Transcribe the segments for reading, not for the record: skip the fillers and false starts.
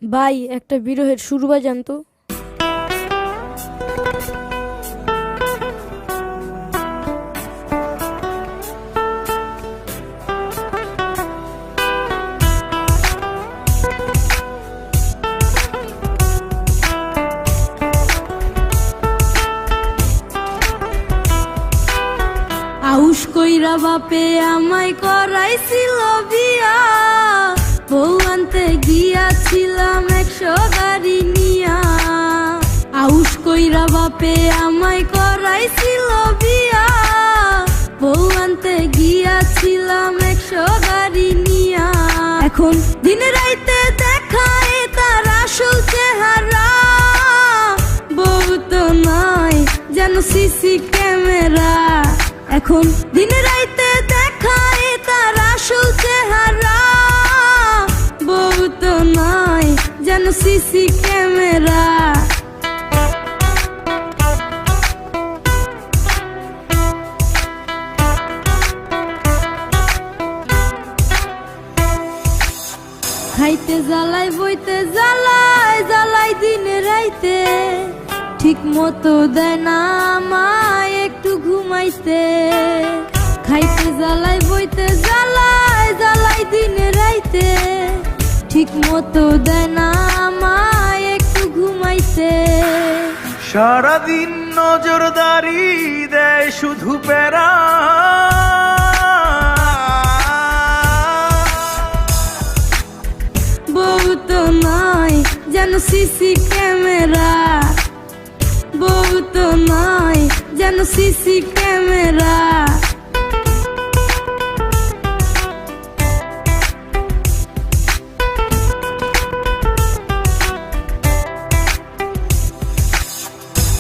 ভাই একটা বিরহের সুর বাজান তো। আউশ কইরা বাপে আমায় করাইছিল বিয়া, বউ আনতে গিয়াছিলাম 100 গাড়ি নিয়া। আউশ কইরা বাপে আমায় করাইছিল বিয়া, বউ আনতে গিয়াছিলাম 100 গাড়ি নিয়া। এখন দিন রাইতে দেখায় তার আসল চেহারা, বউ তো নয় যেন সিসি ক্যামেরা। এখন দিন রাইতে দেখায় তার আসল চেহারা, বউ তো নয় যেন সিসি ক্যামেরা। খাইতে জ্বালাই বইতে জ্বালাই জ্বালাই দিন রাইতে, ঠিক মতো দেয় না আমায় একটু ঘুমাইতে। খাইতে জ্বালাই বইতে জ্বালাই জ্বালাই দিন রাইতে, ঠিক মতো দেয় না আমায় একটু ঘুমাইতে। সারাদিন নজরদারি দেয় শুধু প্যারা, বউ তো নয় যেন সিসি ক্যামেরা, বউ তো নয় যেন সিসি ক্যামেরা।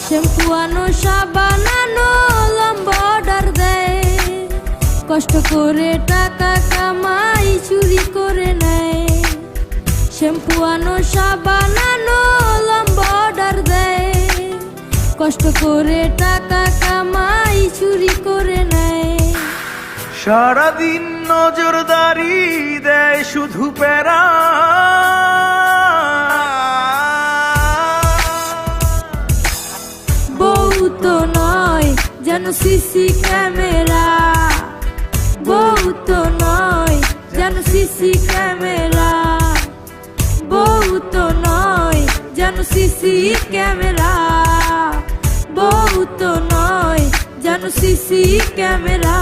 শ্যাম্পু আনো সাবান আনো লম্বা অর্ডার দেয়, কষ্ট করে টাকা কামাই চুরি করে নেয়। শ্যাম্পু আনো সাবান আনো লম্বা অর্ডার দেয়, কষ্ট করে টাকা কামাই চুরি করে নেয়। সারাদিন নজরদারি দেয় শুধু প্যারা, বউ তো নয় যেন সিসি ক্যামেরা, বউ তো নয় যেন সিসি ক্যামেরা, বউ তো নয় যেন সিসি ক্যামেরা, বউ তো নয় যেন সিসি ক্যামেরা।